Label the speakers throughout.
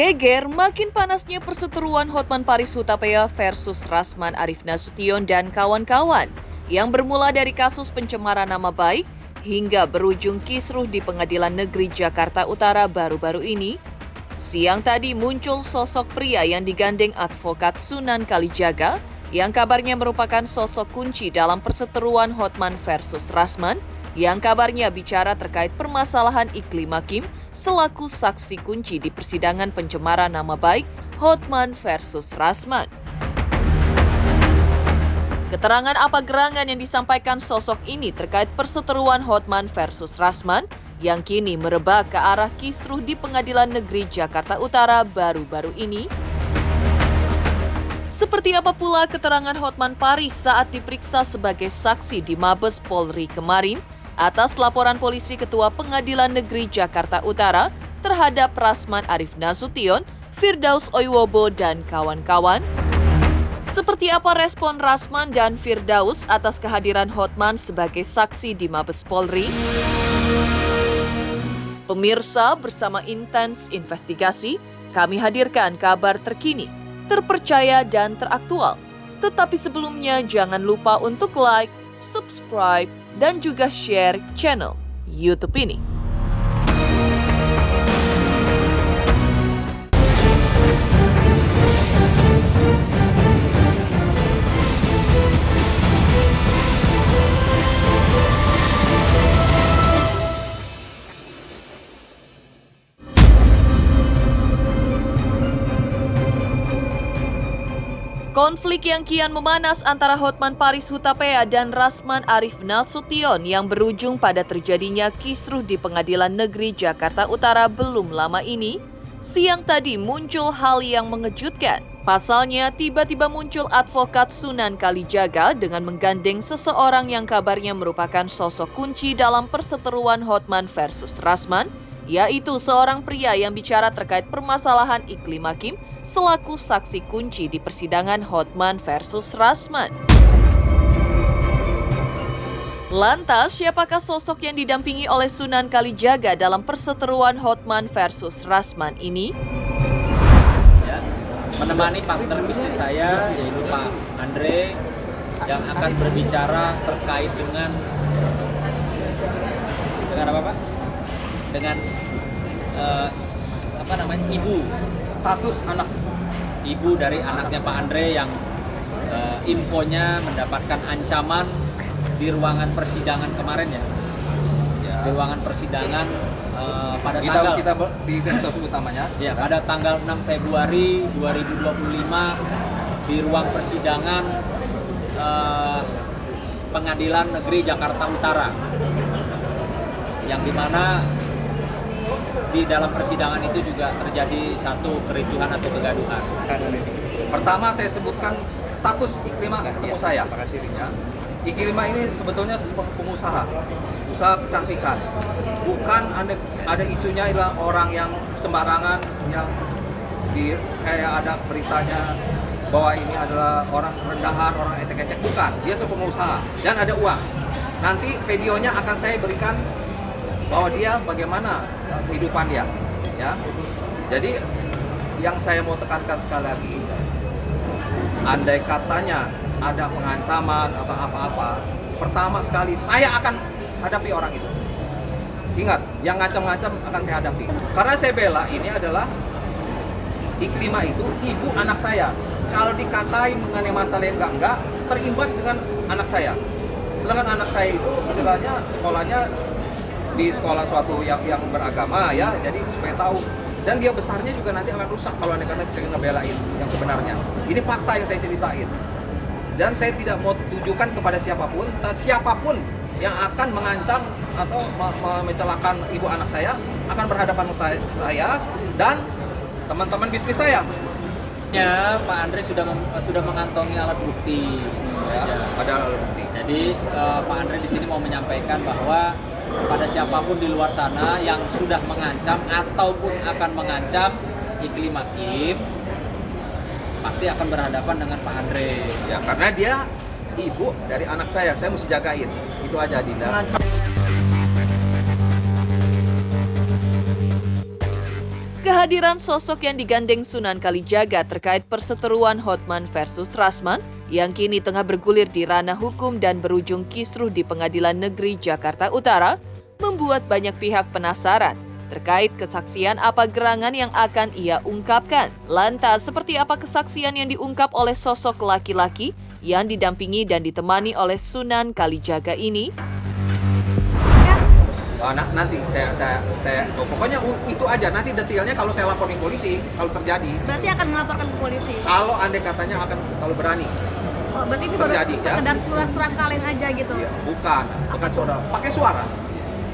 Speaker 1: Geger makin panasnya perseteruan Hotman Paris Hutapea versus Rasman Arif Nasution dan kawan-kawan yang bermula dari kasus pencemaran nama baik hingga berujung kisruh di Pengadilan Negeri Jakarta Utara baru-baru ini. Siang tadi muncul sosok pria yang digandeng advokat Sunan Kalijaga yang kabarnya merupakan sosok kunci dalam perseteruan Hotman versus Rasman yang kabarnya bicara terkait permasalahan iklim hakim selaku saksi kunci di persidangan pencemaran nama baik Hotman versus Rasman. Keterangan apa gerangan yang disampaikan sosok ini terkait perseteruan Hotman versus Rasman yang kini merebak ke arah kisruh di Pengadilan Negeri Jakarta Utara baru-baru ini? Seperti apa pula keterangan Hotman Paris saat diperiksa sebagai saksi di Mabes Polri kemarin atas laporan polisi Ketua Pengadilan Negeri Jakarta Utara terhadap Rasman Arif Nasution, Firdaus Oiwobo, dan kawan-kawan? Seperti apa respon Rasman dan Firdaus atas kehadiran Hotman sebagai saksi di Mabes Polri? Pemirsa, bersama Intens Investigasi, kami hadirkan kabar terkini, terpercaya dan teraktual. Tetapi sebelumnya jangan lupa untuk like, subscribe, dan juga share channel YouTube ini. Konflik yang kian memanas antara Hotman Paris Hutapea dan Rasman Arif Nasution yang berujung pada terjadinya kisruh di Pengadilan Negeri Jakarta Utara belum lama ini, siang tadi muncul hal yang mengejutkan. Pasalnya, tiba-tiba muncul advokat Sunan Kalijaga dengan menggandeng seseorang yang kabarnya merupakan sosok kunci dalam perseteruan Hotman versus Rasman, yaitu seorang pria yang bicara terkait permasalahan iklim hakim selaku saksi kunci di persidangan Hotman versus Rasman. Lantas, siapakah sosok yang didampingi oleh Sunan Kalijaga dalam perseteruan Hotman versus Rasman ini?
Speaker 2: Ya, menemani partner bisnis saya, yaitu Pak Andre, yang akan berbicara terkait dengan apa Pak? Dengan ibu, status anak ibu dari anaknya Pak Andre yang infonya mendapatkan ancaman di ruangan persidangan kemarin ya. Di ruangan persidangan pada tanggal
Speaker 3: kita di garis utamanya
Speaker 2: ya, pada tanggal 6 Februari 2025 di ruang persidangan Pengadilan Negeri Jakarta Utara, yang dimana di dalam persidangan itu juga terjadi satu kericuhan atau kegaduhan.
Speaker 3: Pertama saya sebutkan status Iklima ketemu saya. Ya. Iklima ini sebetulnya sebuah pengusaha, usaha kecantikan. Bukan ada isunya adalah orang yang sembarangan yang kayak ada beritanya bahwa ini adalah orang rendahan, orang ecek-ecek. Bukan, dia sebuah pengusaha dan ada uang. Nanti videonya akan saya berikan bahwa dia bagaimana kehidupan dia, ya. Jadi yang saya mau tekankan sekali lagi, andai katanya ada pengancaman atau apa-apa, pertama sekali saya akan hadapi orang itu. Ingat, yang ngancam-ngancam akan saya hadapi. Karena saya bela ini adalah Iklima itu ibu anak saya. Kalau dikatain mengenai masalah yang enggak, terimbas dengan anak saya. Sedangkan anak saya itu istilahnya sekolahnya di sekolah suatu yang beragama ya, jadi supaya tahu, dan dia besarnya juga nanti akan rusak kalau anda kata saya ngebelain yang sebenarnya. Ini fakta yang saya ceritain, dan saya tidak mau tujukan kepada siapapun yang akan mengancam atau mencelakakan ibu anak saya akan berhadapan saya dan teman-teman bisnis saya.
Speaker 2: Ya, Pak Andre sudah mengantongi alat bukti.
Speaker 3: Ya, ada alat bukti.
Speaker 2: Jadi Pak Andre di sini mau menyampaikan bahwa pada siapapun di luar sana yang sudah mengancam ataupun akan mengancam iklim hakim pasti akan berhadapan dengan Pak Andre.
Speaker 3: Ya, karena dia ibu dari anak saya mesti jagain. Itu aja, Dinda.
Speaker 1: Kehadiran sosok yang digandeng Sunan Kalijaga terkait perseteruan Hotman versus Rasman yang kini tengah bergulir di ranah hukum dan berujung kisruh di Pengadilan Negeri Jakarta Utara membuat banyak pihak penasaran terkait kesaksian apa gerangan yang akan ia ungkapkan. Lantas, seperti apa kesaksian yang diungkap oleh sosok laki-laki yang didampingi dan ditemani oleh Sunan Kalijaga ini?
Speaker 3: Nanti pokoknya itu aja. Nanti detailnya kalau saya laporin polisi, kalau terjadi.
Speaker 4: Berarti akan melaporkan ke polisi?
Speaker 3: Kalau andai katanya kalau berani.
Speaker 4: Oh, berarti ini
Speaker 3: terjadi,
Speaker 4: baru sekedar surat-surat kalian aja gitu?
Speaker 3: Iya, bukan suara. Pakai suara.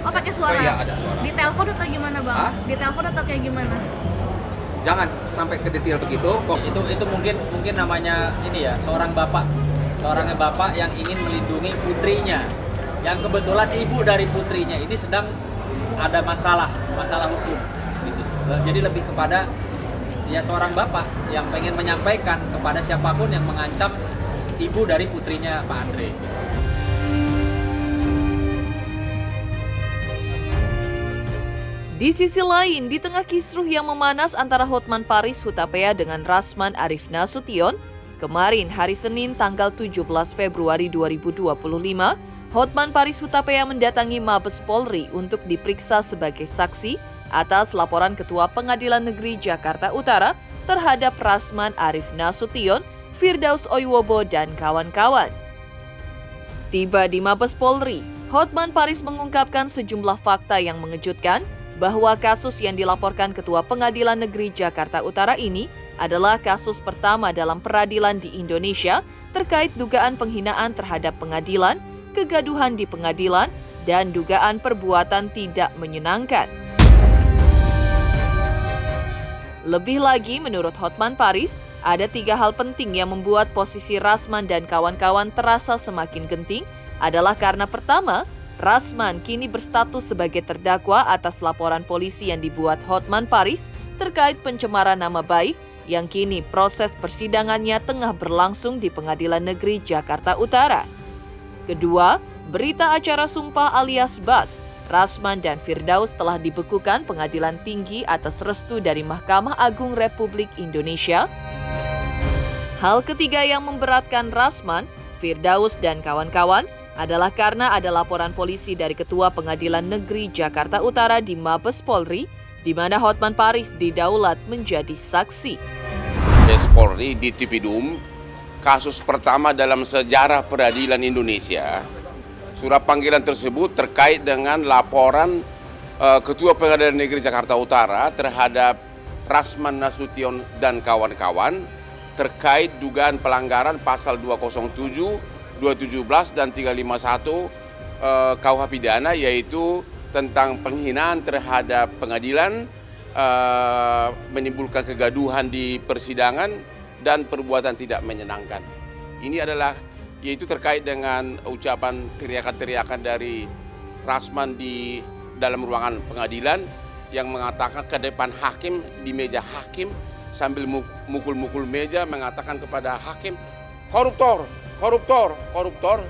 Speaker 4: Oh, pakai suara?
Speaker 3: Oh, iya, ada suara.
Speaker 4: Di telepon atau gimana, Bang?
Speaker 3: Hah?
Speaker 4: Di telepon atau kayak gimana?
Speaker 3: Jangan sampai ke detail begitu.
Speaker 2: Itu mungkin namanya ini ya, seorang bapak yang ingin melindungi putrinya, yang kebetulan ibu dari putrinya ini sedang ada masalah hukum gitu. Jadi lebih kepada ya seorang bapak yang pengen menyampaikan kepada siapapun yang mengancam ibu dari putrinya Pak Andre.
Speaker 1: Di sisi lain, di tengah kisruh yang memanas antara Hotman Paris Hutapea dengan Rasman Arif Nasution, kemarin hari Senin tanggal 17 Februari 2025, Hotman Paris Hutapea mendatangi Mabes Polri untuk diperiksa sebagai saksi atas laporan Ketua Pengadilan Negeri Jakarta Utara terhadap Rasman Arif Nasution, Firdaus Oiwobo, dan kawan-kawan. Tiba di Mabes Polri, Hotman Paris mengungkapkan sejumlah fakta yang mengejutkan bahwa kasus yang dilaporkan Ketua Pengadilan Negeri Jakarta Utara ini adalah kasus pertama dalam peradilan di Indonesia terkait dugaan penghinaan terhadap pengadilan, kegaduhan di pengadilan, dan dugaan perbuatan tidak menyenangkan. Lebih lagi, menurut Hotman Paris, ada 3 hal penting yang membuat posisi Rasman dan kawan-kawan terasa semakin genting adalah karena pertama, Rasman kini berstatus sebagai terdakwa atas laporan polisi yang dibuat Hotman Paris terkait pencemaran nama baik yang kini proses persidangannya tengah berlangsung di Pengadilan Negeri Jakarta Utara. Kedua, berita acara sumpah alias BAS, Rasman dan Firdaus telah dibekukan Pengadilan Tinggi atas restu dari Mahkamah Agung Republik Indonesia. Hal ketiga yang memberatkan Rasman, Firdaus, dan kawan-kawan adalah karena ada laporan polisi dari Ketua Pengadilan Negeri Jakarta Utara di Mabes Polri, di mana Hotman Paris didaulat menjadi saksi.
Speaker 5: Mabes Polri di Tipidum, kasus pertama dalam sejarah peradilan Indonesia. Surat panggilan tersebut terkait dengan laporan Ketua Pengadilan Negeri Jakarta Utara terhadap Rasman Nasution dan kawan-kawan terkait dugaan pelanggaran pasal 207, 217 dan 351 KUH pidana, yaitu tentang penghinaan terhadap pengadilan, menimbulkan kegaduhan di persidangan, dan perbuatan tidak menyenangkan. Ini adalah yaitu terkait dengan ucapan teriakan-teriakan dari Rasman di dalam ruangan pengadilan yang mengatakan ke depan hakim di meja hakim sambil mukul-mukul meja mengatakan kepada hakim, koruptor, koruptor, koruptor.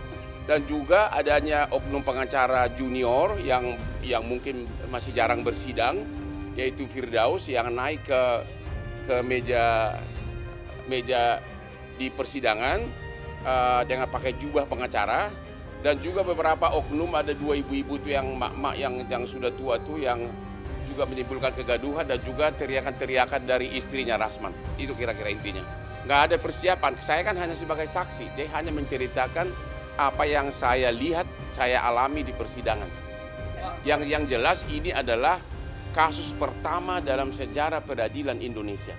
Speaker 5: Dan juga adanya oknum pengacara junior yang mungkin masih jarang bersidang, yaitu Firdaus yang naik ke meja di persidangan dengan pakai jubah pengacara, dan juga beberapa oknum, ada 2 ibu-ibu tuh yang mak-mak yang sudah tua tuh yang juga menimbulkan kegaduhan, dan juga teriakan-teriakan dari istrinya Rasman. Itu kira-kira intinya. Nggak ada persiapan, saya kan hanya sebagai saksi, saya hanya menceritakan apa yang saya lihat, saya alami di persidangan. Yang jelas ini adalah kasus pertama dalam sejarah peradilan Indonesia.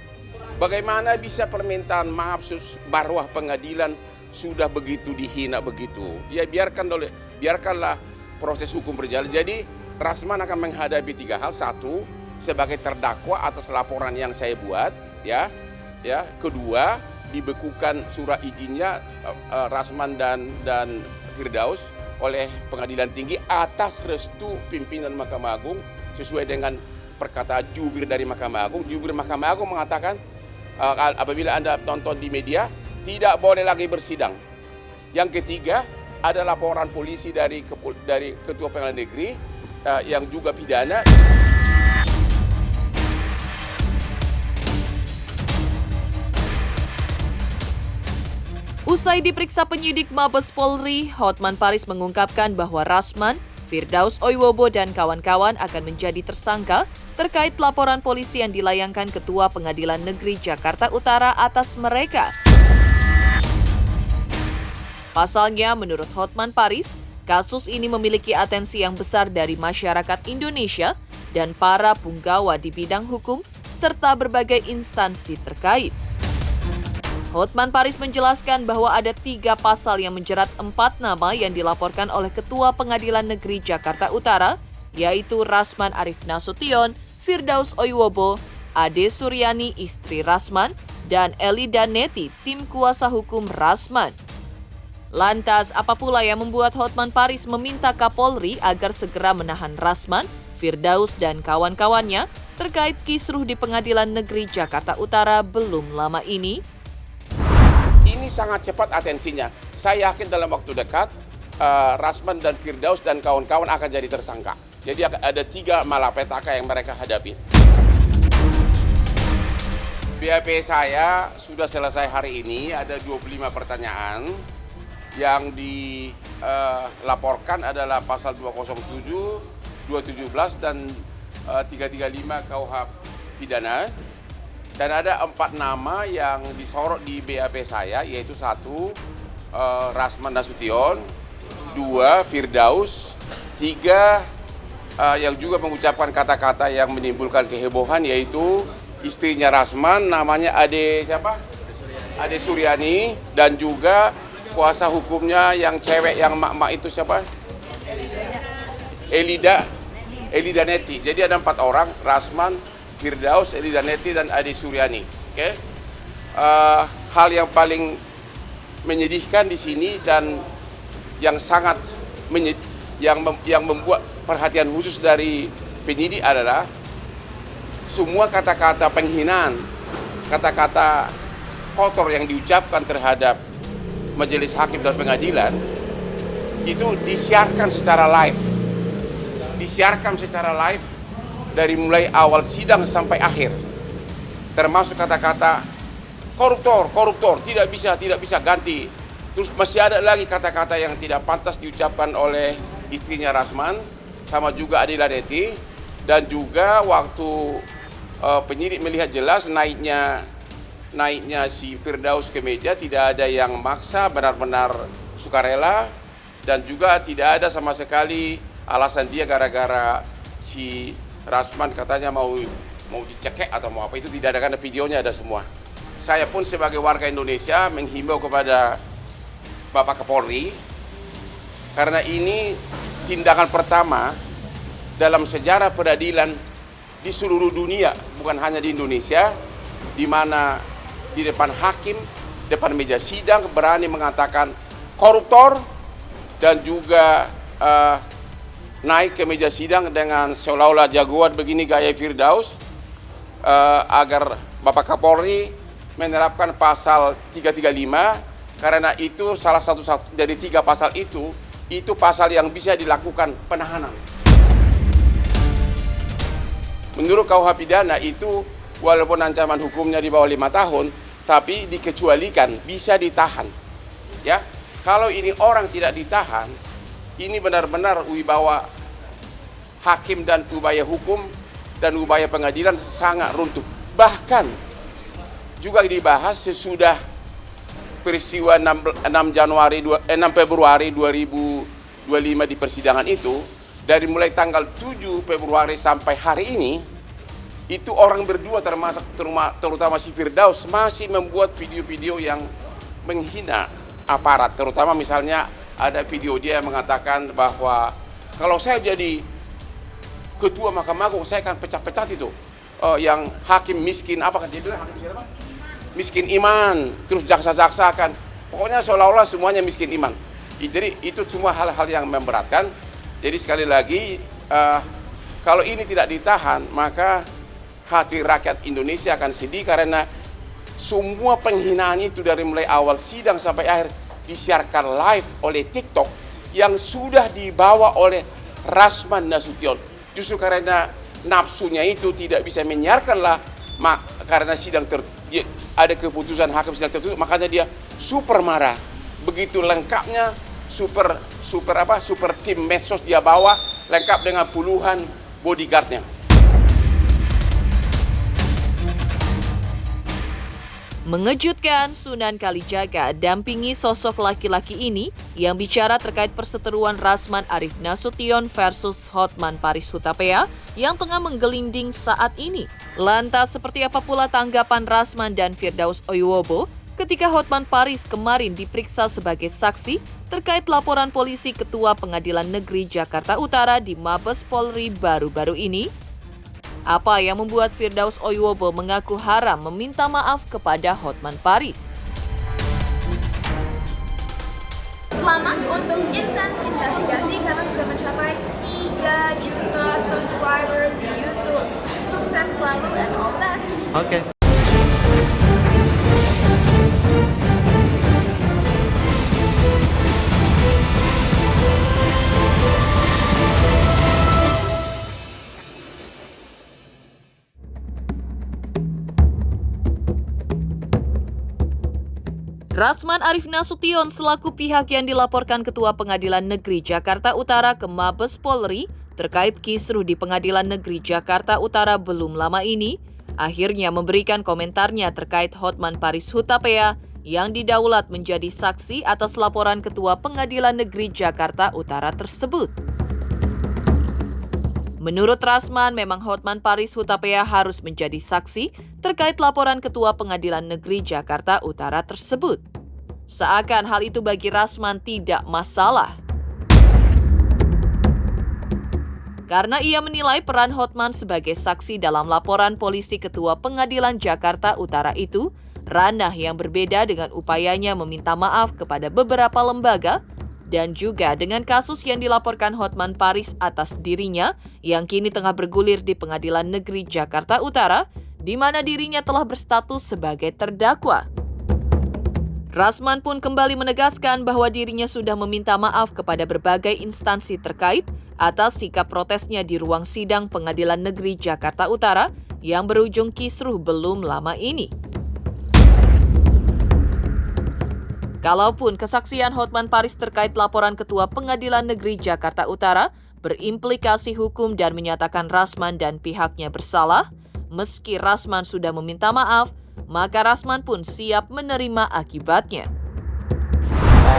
Speaker 5: Bagaimana bisa permintaan maaf marwah pengadilan sudah begitu dihina begitu? Ya biarkanlah proses hukum berjalan. Jadi Rasman akan menghadapi 3 hal. 1, sebagai terdakwa atas laporan yang saya buat, ya. Kedua, dibekukan surat izinnya Rasman dan Firdaus oleh Pengadilan Tinggi atas restu pimpinan Mahkamah Agung sesuai dengan perkataan jubir dari Mahkamah Agung. Jubir Mahkamah Agung mengatakan apabila Anda tonton di media, tidak boleh lagi bersidang. Yang ketiga, ada laporan polisi dari Ketua Pengadilan Negeri yang juga pidana.
Speaker 1: Usai diperiksa penyidik Mabes Polri, Hotman Paris mengungkapkan bahwa Rasman, Firdaus Oiwobo dan kawan-kawan akan menjadi tersangka terkait laporan polisi yang dilayangkan Ketua Pengadilan Negeri Jakarta Utara atas mereka. Pasalnya, menurut Hotman Paris, kasus ini memiliki atensi yang besar dari masyarakat Indonesia dan para punggawa di bidang hukum serta berbagai instansi terkait. Hotman Paris menjelaskan bahwa ada 3 pasal yang menjerat 4 nama yang dilaporkan oleh Ketua Pengadilan Negeri Jakarta Utara, yaitu Rasman Arif Nasution, Firdaus Oiwobo, Ade Suryani istri Rasman, dan Elida Neti tim kuasa hukum Rasman. Lantas, apa pula yang membuat Hotman Paris meminta Kapolri agar segera menahan Rasman, Firdaus, dan kawan-kawannya terkait kisruh di Pengadilan Negeri Jakarta Utara belum lama ini?
Speaker 5: Ini sangat cepat atensinya. Saya yakin dalam waktu dekat, Rasman dan Firdaus dan kawan-kawan akan jadi tersangka. Jadi ada 3 malapetaka yang mereka hadapi. BAP saya sudah selesai hari ini, ada 25 pertanyaan. Yang dilaporkan adalah pasal 207, 217, dan 335 KUH pidana. Dan ada 4 nama yang disorot di BAP saya, yaitu 1, Rasman Nasution, 2, Firdaus, 3, yang juga mengucapkan kata-kata yang menimbulkan kehebohan, yaitu istrinya Rasman, namanya Ade Suryani, dan juga kuasa hukumnya yang cewek yang mak-mak itu siapa? Elida Neti. Jadi ada 4 orang, Rasman, Firdaus, Elida Neti, dan Ade Suryani. Oke? Hal yang paling menyedihkan di sini dan yang sangat yang membuat perhatian khusus dari penyidik adalah semua kata-kata penghinaan, kata-kata kotor yang diucapkan terhadap majelis hakim dan pengadilan itu disiarkan secara live. Dari mulai awal sidang sampai akhir. Termasuk kata-kata koruptor, tidak bisa ganti. Terus masih ada lagi kata-kata yang tidak pantas diucapkan oleh istrinya Rasman, sama juga Adila Neti, dan juga waktu penyidik melihat jelas naiknya si Firdaus ke meja, tidak ada yang maksa, benar-benar sukarela, dan juga tidak ada sama sekali alasan dia gara-gara si Rasman katanya mau dicekek atau mau apa, itu tidak ada, karena videonya ada semua. Saya pun sebagai warga Indonesia menghimbau kepada Bapak Kapolri, karena ini tindakan pertama dalam sejarah peradilan di seluruh dunia, bukan hanya di Indonesia, di mana di depan hakim, depan meja sidang berani mengatakan koruptor, dan juga naik ke meja sidang dengan seolah-olah jagoan begini gaya Firdaus, agar Bapak Kapolri menerapkan pasal 335, karena itu salah satu dari 3 pasal itu pasal yang bisa dilakukan penahanan. Menurut KUH pidana itu walaupun ancaman hukumnya di bawah 5 tahun, tapi dikecualikan, bisa ditahan. Ya, kalau ini orang tidak ditahan, ini benar-benar wibawa hakim dan upaya hukum dan upaya pengadilan sangat runtuh. Bahkan juga dibahas sesudah peristiwa 6 Februari 2025 di persidangan itu, dari mulai tanggal 7 Februari sampai hari ini, itu orang berdua terutama si Firdaus masih membuat video-video yang menghina aparat. Terutama misalnya ada video dia yang mengatakan bahwa kalau saya jadi ketua Mahkamah Agung, saya akan pecat-pecat itu yang hakim miskin, apa kan dia bilang, hakim siapa? Miskin iman, terus jaksa-jaksa kan, pokoknya seolah-olah semuanya miskin iman. Jadi itu semua hal-hal yang memberatkan. Jadi sekali lagi, kalau ini tidak ditahan, maka hati rakyat Indonesia akan sedih, karena semua penghinaan itu dari mulai awal sidang sampai akhir disiarkan live oleh TikTok yang sudah dibawa oleh Rasman Nasution. Justru karena nafsunya itu tidak bisa menyiarkanlah, karena sidang dia ada keputusan hakim sidang tertutup, makanya dia super marah. Begitu lengkapnya super tim medsos dia bawa, lengkap dengan puluhan bodyguardnya.
Speaker 1: Mengejutkan, Sunan Kalijaga dampingi sosok laki-laki ini yang bicara terkait perseteruan Rasman Arif Nasution versus Hotman Paris Hutapea yang tengah menggelinding saat ini. Lantas seperti apa pula tanggapan Rasman dan Firdaus Oyowobo ketika Hotman Paris kemarin diperiksa sebagai saksi terkait laporan polisi Ketua Pengadilan Negeri Jakarta Utara di Mabes Polri baru-baru ini? Apa yang membuat Firdaus Oyowobo mengaku haram meminta maaf kepada Hotman Paris?
Speaker 6: Selamat untuk Intens Investigasi karena sudah mencapai 3 juta subscribers di YouTube. Sukses selalu and all the best.
Speaker 3: Oke.
Speaker 1: Rasman Arif Nasution selaku pihak yang dilaporkan Ketua Pengadilan Negeri Jakarta Utara ke Mabes Polri terkait kisruh di Pengadilan Negeri Jakarta Utara belum lama ini, akhirnya memberikan komentarnya terkait Hotman Paris Hutapea yang didaulat menjadi saksi atas laporan Ketua Pengadilan Negeri Jakarta Utara tersebut. Menurut Rasman, memang Hotman Paris Hutapea harus menjadi saksi terkait laporan Ketua Pengadilan Negeri Jakarta Utara tersebut. Seakan hal itu bagi Rasman tidak masalah. Karena ia menilai peran Hotman sebagai saksi dalam laporan polisi Ketua Pengadilan Jakarta Utara itu ranah yang berbeda dengan upayanya meminta maaf kepada beberapa lembaga dan juga dengan kasus yang dilaporkan Hotman Paris atas dirinya yang kini tengah bergulir di Pengadilan Negeri Jakarta Utara, di mana dirinya telah berstatus sebagai terdakwa. Rasman pun kembali menegaskan bahwa dirinya sudah meminta maaf kepada berbagai instansi terkait atas sikap protesnya di ruang sidang Pengadilan Negeri Jakarta Utara yang berujung kisruh belum lama ini. Kalaupun kesaksian Hotman Paris terkait laporan Ketua Pengadilan Negeri Jakarta Utara berimplikasi hukum dan menyatakan Rasman dan pihaknya bersalah, meski Rasman sudah meminta maaf, maka Rasman pun siap menerima akibatnya.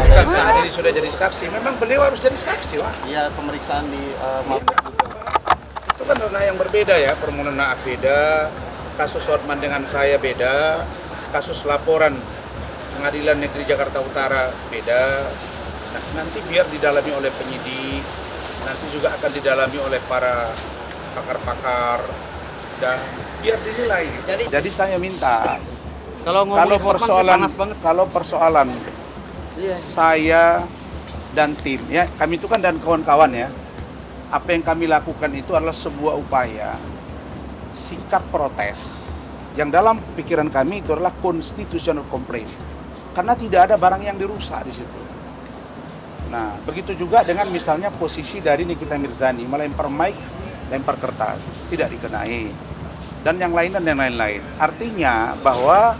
Speaker 7: Bukan saat ini sudah jadi saksi, memang beliau harus jadi saksi lah.
Speaker 8: Iya, pemeriksaan di Mabes.
Speaker 7: Itu kan ranah yang berbeda ya, permohonan maaf beda, kasus Hotman dengan saya beda, kasus laporan Pengadilan Negeri Jakarta Utara beda. Nah, nanti biar didalami oleh penyidik, nanti juga akan didalami oleh para pakar-pakar dan biar dinilai. Jadi saya minta kalau persoalan saya dan tim ya, kami itu kan dan kawan-kawan ya, apa yang kami lakukan itu adalah sebuah upaya sikap protes yang dalam pikiran kami itu adalah constitutional complaint. Karena tidak ada barang yang dirusak di situ. Nah, begitu juga dengan misalnya posisi dari Nikita Mirzani melempar mic, lempar kertas, tidak dikenai, dan yang lain-lain. Artinya bahwa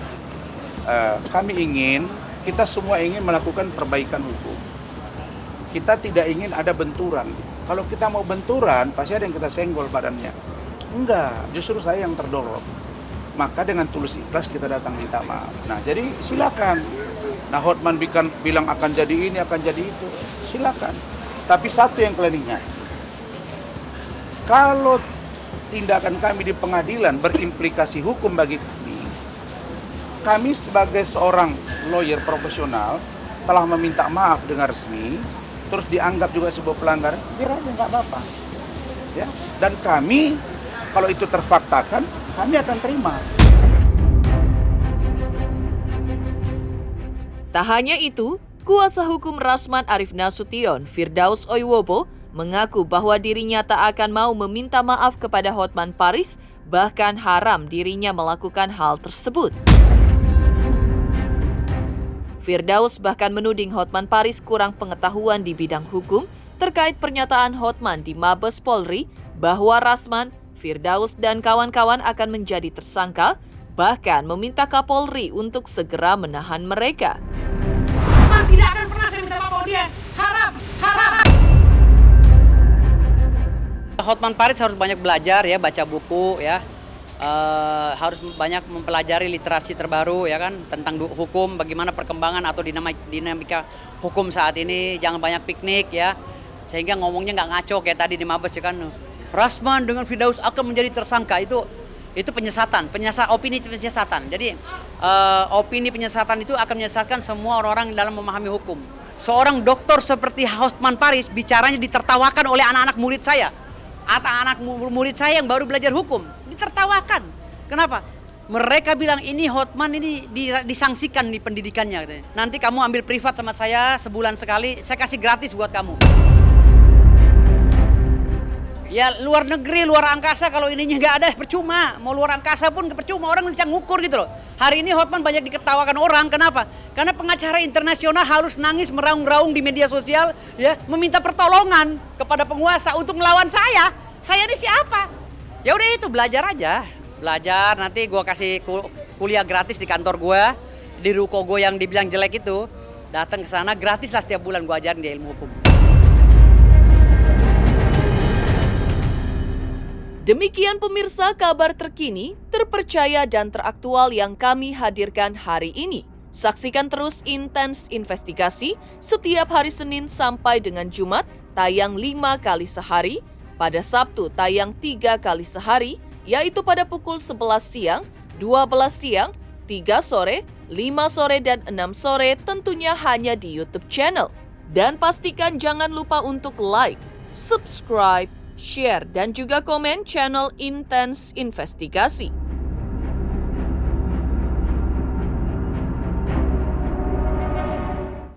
Speaker 7: kita semua ingin melakukan perbaikan hukum. Kita tidak ingin ada benturan. Kalau kita mau benturan, pasti ada yang kita senggol badannya. Enggak, justru saya yang terdorong. Maka dengan tulus ikhlas kita datang minta maaf. Nah, jadi silakan. Nah, Hotman bilang akan jadi ini, akan jadi itu. Silakan. Tapi satu yang kalian ingat. Kalau tindakan kami di pengadilan berimplikasi hukum bagi kami sebagai seorang lawyer profesional telah meminta maaf dengan resmi, terus dianggap juga sebuah pelanggaran, biar aja nggak apa-apa. Ya. Dan kami, kalau itu terfaktakan, kami akan terima.
Speaker 1: Tak hanya itu, kuasa hukum Rasman Arif Nasution, Firdaus Oyowobo, mengaku bahwa dirinya tak akan mau meminta maaf kepada Hotman Paris, bahkan haram dirinya melakukan hal tersebut. Firdaus bahkan menuding Hotman Paris kurang pengetahuan di bidang hukum terkait pernyataan Hotman di Mabes Polri bahwa Rasman, Firdaus, dan kawan-kawan akan menjadi tersangka bahkan meminta Kapolri untuk segera menahan mereka.
Speaker 9: Tidak akan pernah saya minta maaf dia. Haram.
Speaker 10: Hotman Paris harus banyak belajar ya, baca buku ya. Harus banyak mempelajari literasi terbaru ya kan tentang hukum, bagaimana perkembangan atau dinamika hukum saat ini. Jangan banyak piknik ya, sehingga ngomongnya nggak ngaco kayak tadi di Mabes ya kan. Rasman dengan Firdaus akan menjadi tersangka, itu penyesatan, opini penyesatan. Jadi opini penyesatan itu akan menyesatkan semua orang dalam memahami hukum. Seorang dokter seperti Hotman Paris bicaranya ditertawakan oleh anak-anak murid saya. Atau anak murid saya yang baru belajar hukum, ditertawakan. Kenapa? Mereka bilang ini Hotman ini disangsikan di pendidikannya katanya. Nanti kamu ambil privat sama saya sebulan sekali, saya kasih gratis buat kamu. Ya luar negeri, luar angkasa kalau ininya nggak ada percuma. Mau luar angkasa pun percuma, orang bisa ngukur gitu loh. Hari ini Hotman banyak diketawakan orang, kenapa? Karena pengacara internasional harus nangis meraung-raung di media sosial ya, meminta pertolongan kepada penguasa untuk melawan saya. Saya ini siapa? Ya udah itu, belajar aja. Belajar, nanti gua kasih kuliah gratis di kantor gua, di ruko gua yang dibilang jelek itu. Datang ke sana gratis lah setiap bulan gua ajarin dia ilmu hukum.
Speaker 1: Demikian pemirsa kabar terkini, terpercaya dan teraktual yang kami hadirkan hari ini. Saksikan terus Intens Investigasi setiap hari Senin sampai dengan Jumat tayang 5 kali sehari, pada Sabtu tayang 3 kali sehari, yaitu pada pukul 11 siang, 12 siang, 3 sore, 5 sore, dan 6 sore tentunya hanya di YouTube channel. Dan pastikan jangan lupa untuk like, subscribe, share, dan juga komen channel Intens Investigasi.